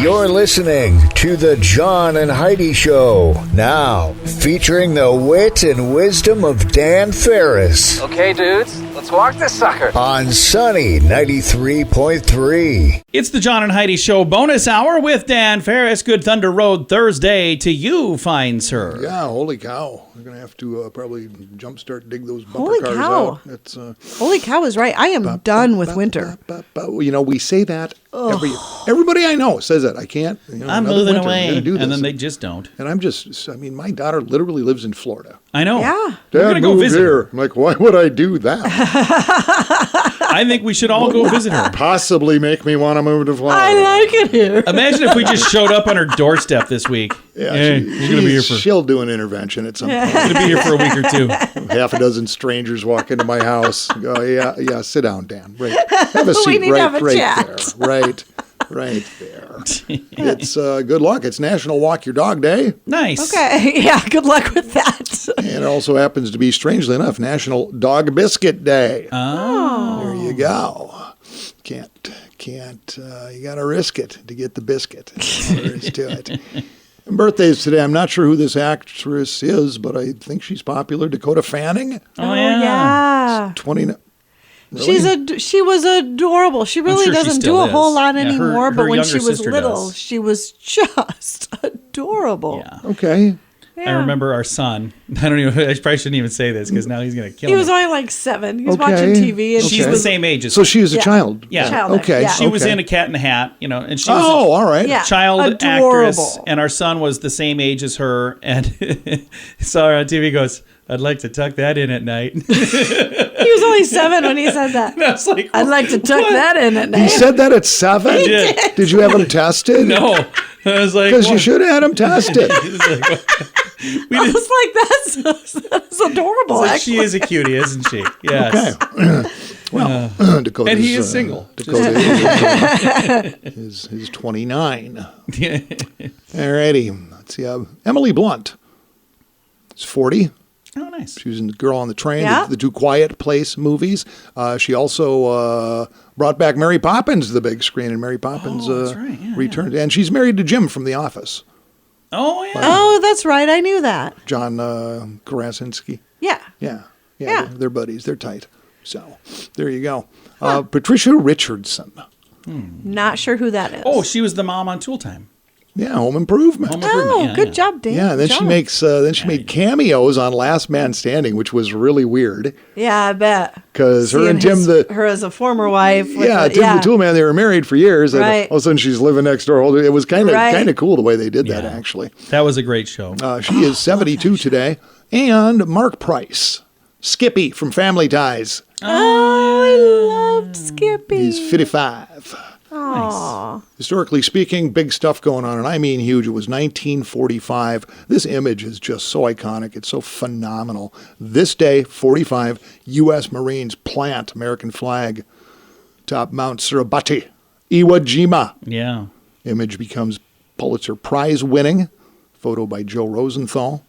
You're listening to The John and Heidi Show. Now, featuring the wit and wisdom of Dan Ferris. Okay, dudes, let's walk this sucker. On Sunny 93.3. It's the John and Heidi Show bonus hour with Dan Ferris. Good Thunder Road Thursday to you, fine sir. Yeah, holy cow. We're going to have to probably jumpstart, dig those bumper Holy cars cow. out. It's, Holy cow is right. I am done with winter. You know, we say that. Everybody I know says that. I can't. I'm moving away. And then they just don't. And my daughter literally lives in Florida. I know. Yeah. We're going to go visit her. I'm like, why would I do that? I think we should all go visit her. Possibly make me want to move to Florida. I like it here. Imagine if we just showed up on her doorstep this week. Yeah, we're going to be here for. She'll do an intervention at some point. We're going to be here for a week or two. Half a dozen strangers walk into my house. Go, yeah, sit down, Dan. Right, have a seat. We need to have a chat. There. Right there. It's good luck. It's National Walk Your Dog Day. Nice. Okay. Yeah. Good luck with that. And it also happens to be, strangely enough, National Dog Biscuit Day. Oh. There you go. Can't. You got to risk it to get the biscuit. There is to it. And birthdays today. I'm not sure who this actress is, but I think she's popular. Dakota Fanning. Oh, yeah. 29. Really? She was adorable. She really sure she doesn't still do a is. whole lot Yeah, anymore, her but when younger she was sister little, does. she was just adorable. Yeah. Okay. Yeah. I remember our son. I probably shouldn't even say this because now he's going to kill He me. was only like 7. He was Okay. watching TV, and She's the same age as So she was a Yeah. child. Yeah. Childish, Okay. yeah. She was Okay. in A Cat in a Hat, and she was all right. Yeah. a child Adorable. actress, and our son was the same age as her, and he saw her on TV, goes, I'd like to tuck that in at night. He was only 7 when he said that. And I was like, I'd like to tuck what? that in at He night. said that at 7? He did. Did you have him tested? No. I was like, Because you what? should have had him tested. He's like, what? We I did- was like, that's adorable. like, actually. she is a cutie, isn't she? Yes. Okay. Well, Dakota. And he is single. Dakota is 29. Alrighty. Let's see. Emily Blunt is 40. Oh, nice. She was in The Girl on the Train, Yeah. the two Quiet Place movies. She also brought back Mary Poppins to the big screen, and Mary Poppins that's right. Yeah, returned. And she's married to Jim from The Office, Oh, yeah. Oh, that's right. I knew that. John Krasinski. Yeah. Yeah. Yeah. They're buddies. They're tight. So there you go. Patricia Richardson. Not sure who that is. Oh, she was the mom on Tool Time. Yeah, Home Improvement. Home Improvement, Oh, yeah, good yeah. job, Dan. Yeah, and then Good she job. makes she made cameos on Last Man Standing, which was really weird Yeah, I bet. 'Cause her and Seeing Tim her as a former wife. with yeah, the- Tim the Tool Man, they were married for years, and Right. all of a sudden she's living next door. It was kind Right. of cool the way they did that, Yeah. actually. That was a great show. She is 72 today, and Mark Price, Skippy from Family Ties, Oh, I loved Skippy. he's 55. Aw. Historically speaking, big stuff going on, and I mean huge. It was 1945. This image is just so iconic. It's so phenomenal. This day, 45, U.S. Marines plant American flag top Mount Surabati, Iwo Jima. Yeah. Image becomes Pulitzer Prize winning. Photo by Joe Rosenthal.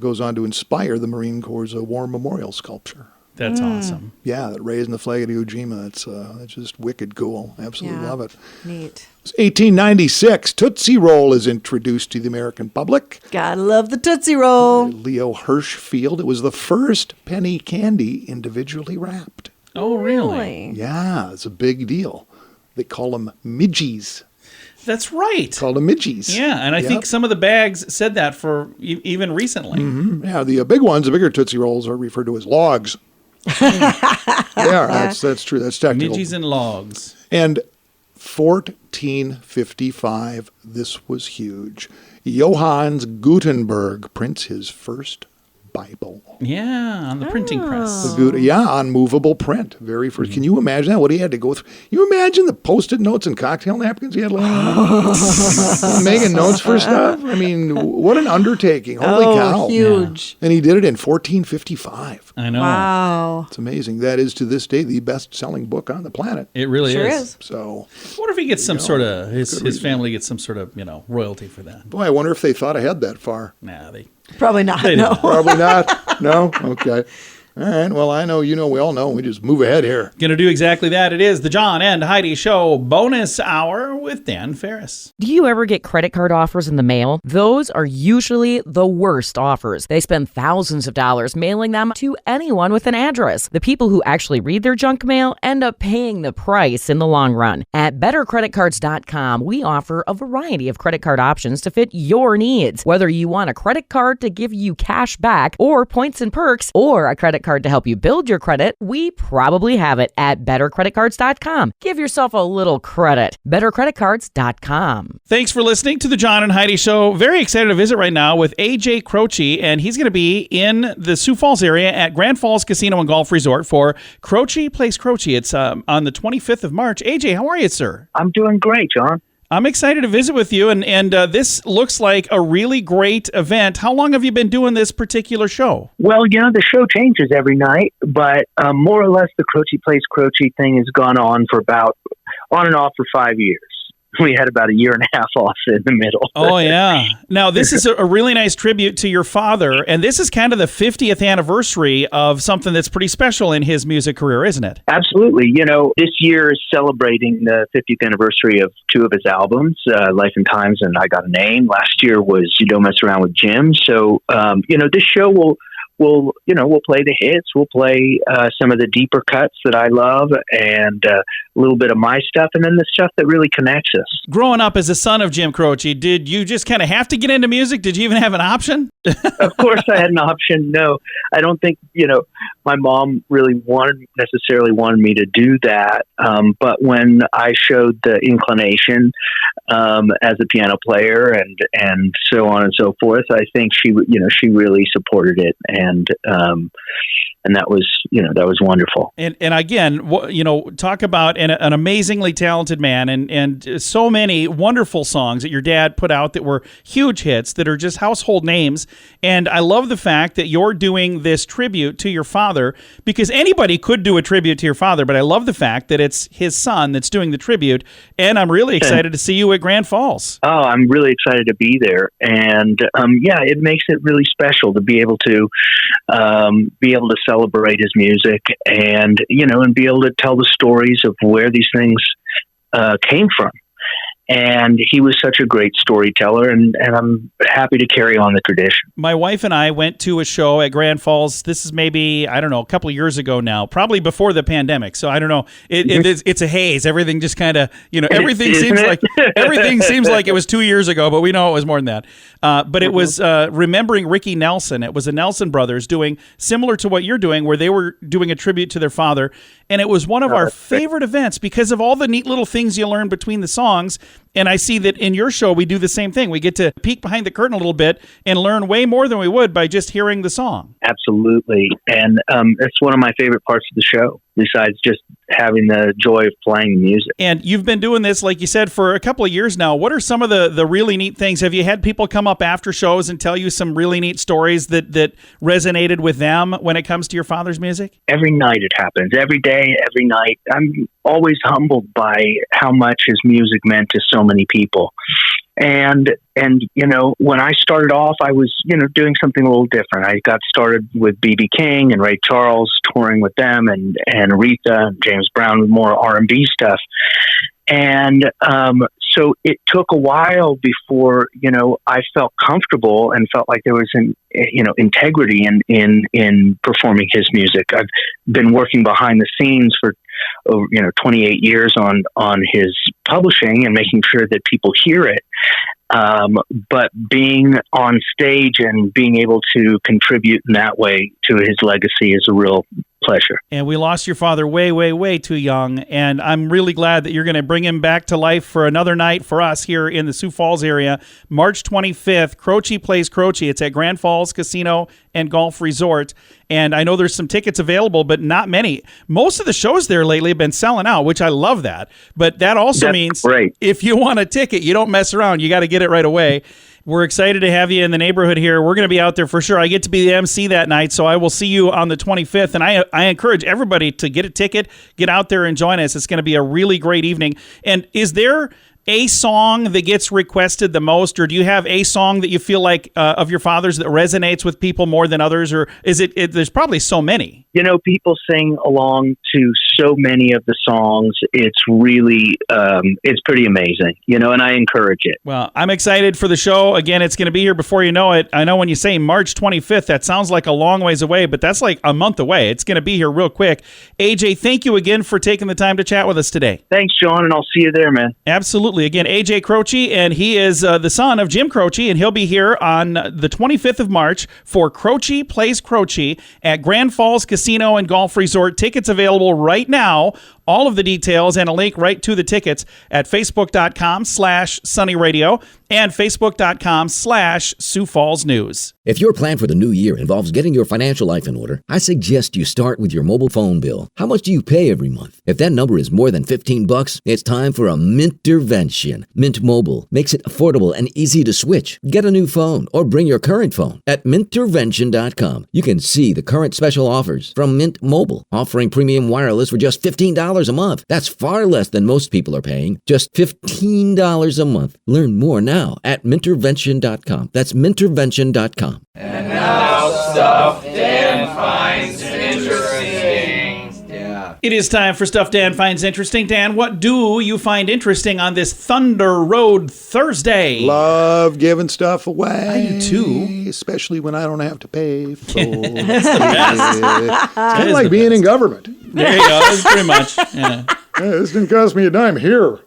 Goes on to inspire the Marine Corps' War Memorial sculpture. That's awesome. Yeah, that raising the flag at Iwo Jima. That's just wicked cool. Absolutely Yeah. love it. Neat. 1896, Tootsie Roll is introduced to the American public. Gotta love the Tootsie Roll. Leo Hirschfield. It was the first penny candy individually wrapped. Oh, really? Yeah, it's a big deal. They call them midgies. That's right. Call them midgies. Yeah, and I Yep. think some of the bags said that for even recently. Yeah, the big ones, the bigger Tootsie Rolls, are referred to as logs. They are. That's true. That's technical. Midgies and logs. And 1455, this was huge. Johannes Gutenberg prints his first Bible. Yeah, on the printing press. On movable print. Very first. Can you imagine that? What he had to go through? You imagine the Post-it notes and cocktail napkins he had laying around? Making notes for stuff? I mean, what an undertaking. Holy cow. Huge. And he did it in 1455. I know. Wow. It's amazing. That is, to this day, the best-selling book on the planet. It really Sure is. is. So, I wonder if he gets some sort of, his family gets some sort of, royalty for that. boy, I wonder if they thought ahead that far. Nah, they Probably not. They No. didn't. Probably not. No? Okay. All right. Well, I know, we all know. We just move ahead here. Going to do exactly that. It is the John and Heidi Show bonus hour with Dan Ferris. Do you ever get credit card offers in the mail? Those are usually the worst offers. They spend thousands of dollars mailing them to anyone with an address. The people who actually read their junk mail end up paying the price in the long run. At bettercreditcards.com, we offer a variety of credit card options to fit your needs. Whether you want a credit card to give you cash back or points and perks, or a credit card to help you build your credit, we probably have it at bettercreditcards.com. Give yourself a little credit. bettercreditcards.com. Thanks for listening to the John and Heidi Show. Very excited to visit right now with AJ Croce, and he's going to be in the Sioux Falls area at Grand Falls Casino and Golf Resort for Croce Plays Croce. It's on the 25th of March. AJ, how are you, sir? I'm doing great, John. I'm excited to visit with you, and this looks like a really great event. How long have you been doing this particular show? Well, the show changes every night, but more or less the Croce Plays Croce thing has gone on and off for 5 years. We had about a year and a half off in the middle. Oh, yeah. Now, this is a really nice tribute to your father, and this is kind of the 50th anniversary of something that's pretty special in his music career, isn't it? Absolutely. This year is celebrating the 50th anniversary of two of his albums, Life and Times and I Got a Name. Last year was You Don't Mess Around with Jim. So, this show we'll play the hits. We'll play some of the deeper cuts that I love and a little bit of my stuff, and then the stuff that really connects us. Growing up as a son of Jim Croce, did you just kind of have to get into music? Did you even have an option? Of course I had an option. No, I don't think, my mom really necessarily wanted me to do that. But when I showed the inclination as a piano player and so on and so forth, I think she really supported it. And that was wonderful. And again, talk about an amazingly talented man and so many wonderful songs that your dad put out that were huge hits that are just household names. And I love the fact that you're doing this tribute to your father, because anybody could do a tribute to your father, but I love the fact that it's his son that's doing the tribute. And I'm really excited to see you at Grand Falls. Oh, I'm really excited to be there. And it makes it really special to be able to celebrate his music and be able to tell the stories of where these things came from. And he was such a great storyteller, and I'm happy to carry on the tradition. My wife and I went to a show at Grand Falls. This is maybe, I don't know, a couple of years ago now, probably before the pandemic. So I don't know. It's a haze. Everything just kind of, everything seems like it was 2 years ago, but we know it was more than that. But it was remembering Ricky Nelson. It was the Nelson brothers doing similar to what you're doing, where they were doing a tribute to their father. And it was one of our favorite events because of all the neat little things you learn between the songs. And I see that in your show, we do the same thing. We get to peek behind the curtain a little bit and learn way more than we would by just hearing the song. Absolutely. And it's one of my favorite parts of the show, besides just having the joy of playing music. And you've been doing this, like you said, for a couple of years now. What are some of the really neat things? Have you had people come up after shows and tell you some really neat stories that resonated with them when it comes to your father's music? Every night it happens. Every day, every night. I'm always humbled by how much his music meant to so many people. And when I started off, I was, doing something a little different. I got started with B.B. King and Ray Charles, touring with them, and Aretha and James Brown with more R&B stuff. And so it took a while before, I felt comfortable and felt like there was integrity in performing his music. I've been working behind the scenes for 28 years on his publishing and making sure that people hear it. But being on stage and being able to contribute in that way to his legacy is a real pleasure. And we lost your father way, way, way too young. And I'm really glad that you're going to bring him back to life for another night for us here in the Sioux Falls area. March 25th, Croce Plays Croce. It's at Grand Falls Casino and Golf Resort. And I know there's some tickets available, but not many. Most of the shows there lately have been selling out, which I love that. But that also means if you want a ticket, you don't mess around. You got to get it right away. We're excited to have you in the neighborhood here. We're going to be out there for sure. I get to be the MC that night, so I will see you on the 25th. And I encourage everybody to get a ticket, get out there and join us. It's going to be a really great evening. And is there a song that gets requested the most, or do you have a song that you feel like of your father's that resonates with people more than others, or is it there's probably so many? People sing along to so many of the songs. It's really, it's pretty amazing, and I encourage it. Well, I'm excited for the show. Again, it's going to be here before you know it. I know when you say March 25th, that sounds like a long ways away, but that's like a month away. It's going to be here real quick. AJ, thank you again for taking the time to chat with us today. Thanks, John, and I'll see you there, man. Absolutely. Again, AJ Croce, and he is the son of Jim Croce, and he'll be here on the 25th of March for Croce Plays Croce at Grand Falls Casino and Golf Resort. Tickets available right now. All of the details and a link right to the tickets at facebook.com/sunnyradio and facebook.com/Sioux Falls News. If your plan for the new year involves getting your financial life in order, I suggest you start with your mobile phone bill. How much do you pay every month? If that number is more than $15, it's time for a Mintervention. Mint Mobile makes it affordable and easy to switch. Get a new phone or bring your current phone. At Mintervention.com, you can see the current special offers from Mint Mobile, offering premium wireless for just $15 a month. That's far less than most people are paying. Just $15 a month. Learn more now at Mintervention.com. That's Mintervention.com. And now stuff Dan finds interesting. Yeah. It is time for Stuff Dan Finds Interesting. Dan, what do you find interesting on this Thunder Road Thursday? Love giving stuff away. I do too. Especially when I don't have to pay for it. It's kind of like being in government. There you go. That's pretty much. Yeah. This didn't cost me a dime here. For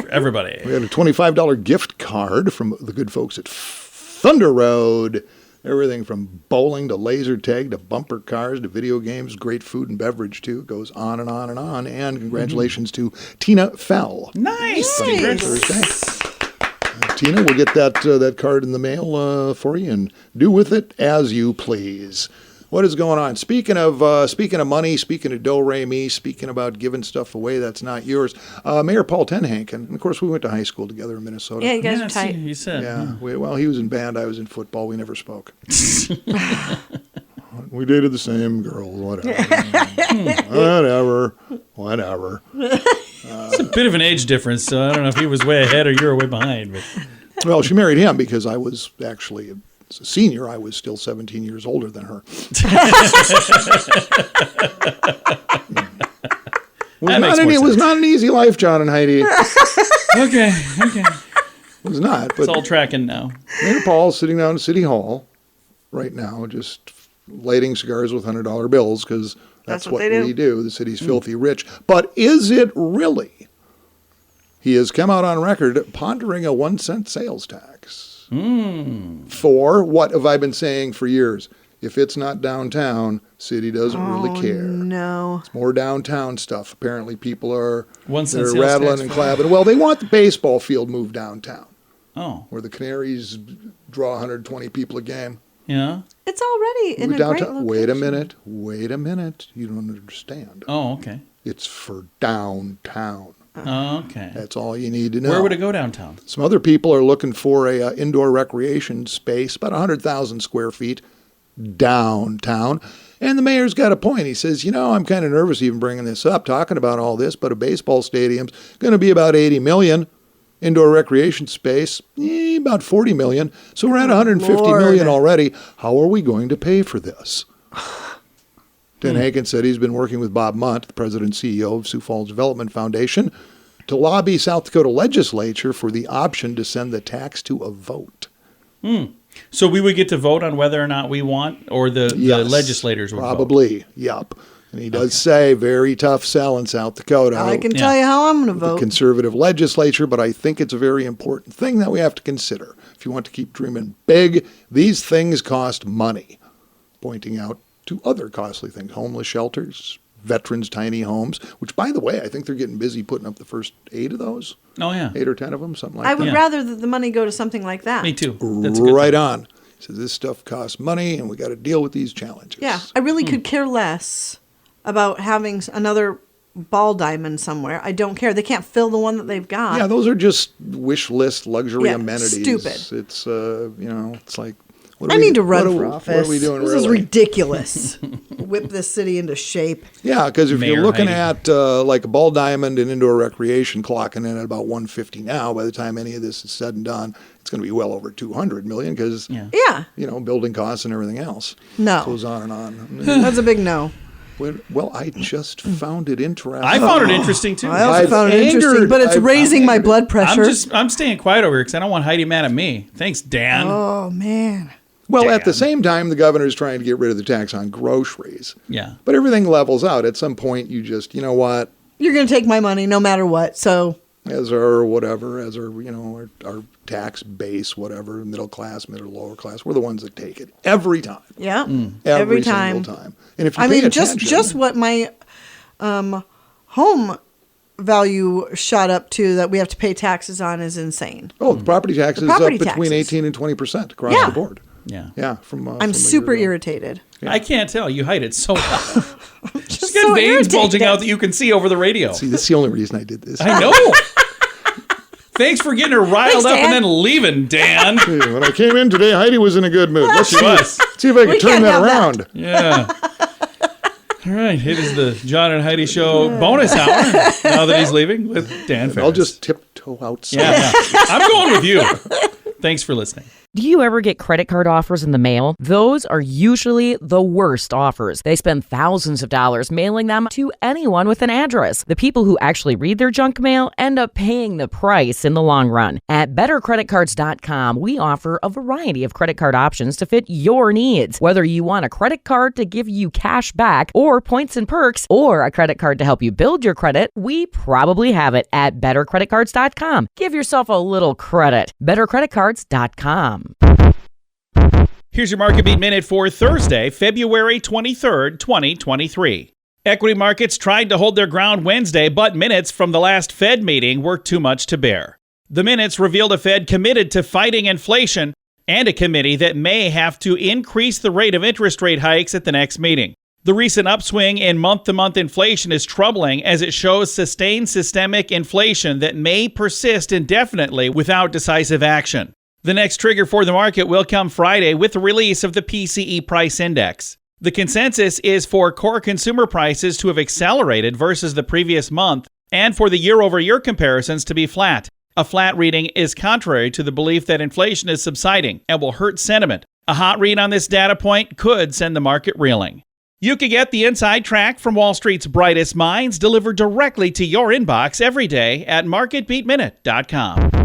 everybody. We had a $25 gift card from the good folks at Thunder Road. Everything from bowling to laser tag to bumper cars to video games. Great food and beverage, too. It goes on and on and on. And congratulations to Tina Fell. Nice. Thursday. Tina, we'll get that card in the mail for you and do with it as you please. What is going on? Speaking of money, speaking of do-re-mi, speaking about giving stuff away that's not yours, Mayor Paul Tenhanken, and of course we went to high school together in Minnesota. Yeah, you guys are tight. You said. Yeah. Well, he was in band, I was in football. We never spoke. We dated the same girl, whatever. Whatever. It's a bit of an age difference, so I don't know if he was way ahead or you were way behind. But. Well, she married him because I was actually... As a senior, I was still 17 years older than her. It was not an easy life, John and Heidi. Okay. It was not. But It's all tracking now. Mayor Paul's sitting down in City Hall right now, just lighting cigars with $100 bills because that's what we do. The city's filthy rich. But is it really? He has come out on record pondering a 1-cent sales tax. For what have I been saying for years? If it's not downtown, city doesn't really care. No. It's more downtown stuff. Apparently people are 1 cent they're sales rattling tax and for- clapping. Well, they want the baseball field moved downtown. Oh. Where the Canaries draw 120 people a game. Yeah? It's already in a Moved great location. Wait a minute. You don't understand. Oh, okay. It's for downtown. Oh, okay. That's all you need to know. Where would it go downtown? Some other people are looking for a indoor recreation space, about 100,000 square feet downtown. And the mayor's got a point. He says, I'm kind of nervous even bringing this up, talking about all this, but a baseball stadium's going to be about $80 million. Indoor recreation space, about $40 million. So we're at $150 million already. How are we going to pay for this? Tenhanken said he's been working with Bob Munt, the president and CEO of Sioux Falls Development Foundation, to lobby South Dakota legislature for the option to send the tax to a vote. So we would get to vote on whether or not we want, or the legislators would probably, vote? Yep. And he does say, very tough sell in South Dakota. I can tell you how I'm going to vote. The conservative legislature, but I think it's a very important thing that we have to consider. If you want to keep dreaming big, these things cost money. Pointing out to other costly things, homeless shelters, veterans' tiny homes, which, by the way, I think they're getting busy putting up the first 8 of those. Oh, yeah. 8 or 10 of them, something like that. I would rather that the money go to something like that. Me too. That's a good right thing. on. He says this stuff costs money, and we got to deal with these challenges. Yeah, I really could care less about having another ball diamond somewhere. I don't care. They can't fill the one that they've got. Yeah, those are just wish list luxury amenities. Stupid. It's, it's like, I need to run for office. What are we doing? This is ridiculous. Whip this city into shape. Yeah, because if Mayor you're looking Heidi. at like a ball diamond and indoor recreation clocking in at about 150 now, by the time any of this is said and done, it's going to be well over 200 million because Yeah. building costs and everything else. No. Goes on and on. That's a big no. Well, I just found it interesting. I found it interesting too. I also I've found it interesting, angered- but it's I've raising my angered. blood pressure. I'm staying quiet over here because I don't want Heidi mad at me. Thanks, Dan. Oh, man. Well, at the Dan. same time, the governor's trying to get rid of the tax on groceries. Yeah. But everything levels out. At some point, you just, you know what, You're going to take my money no matter what. So, as our tax base, whatever, middle class, middle, lower class, we're the ones that take it every time. yeah. Every time. single time. And if you I pay mean, attention, just what my home value shot up to that we have to pay taxes on is insane. the property tax is property up between taxes. 18 and 20% across Yeah. the board. Yeah. Yeah, from I'm from a super year ago. irritated. I can't tell. You hide it so well. She's got so veins irritated. bulging out that you can see over the radio. See, that's the only reason I did this. I know. Thanks for getting her riled Thanks, up and Dan. then leaving, Dan. When I came in today, Heidi was in a good mood. Let's She was. see if I can We turn can't that have that. around. Yeah. All right. It is the John and Heidi Show bonus hour now that he's leaving with Dan Ferris. I'll just tiptoe outside. Yeah. I'm going with you. Thanks for listening. Do you ever get credit card offers in the mail? Those are usually the worst offers. They spend thousands of dollars mailing them to anyone with an address. The people who actually read their junk mail end up paying the price in the long run. At bettercreditcards.com, we offer a variety of credit card options to fit your needs. Whether you want a credit card to give you cash back or points and perks, or a credit card to help you build your credit, we probably have it at bettercreditcards.com. Give yourself a little credit. bettercreditcards.com. Here's your Market Beat Minute for Thursday, February 23rd, 2023. Equity markets tried to hold their ground Wednesday, but minutes from the last Fed meeting were too much to bear. The minutes revealed a Fed committed to fighting inflation and a committee that may have to increase the rate of interest rate hikes at the next meeting. The recent upswing in month-to-month inflation is troubling as it shows sustained systemic inflation that may persist indefinitely without decisive action. The next trigger for the market will come Friday with the release of the PCE price index. The consensus is for core consumer prices to have accelerated versus the previous month and for the year-over-year comparisons to be flat. A flat reading is contrary to the belief that inflation is subsiding and will hurt sentiment. A hot read on this data point could send the market reeling. You can get the inside track from Wall Street's brightest minds delivered directly to your inbox every day at marketbeatminute.com.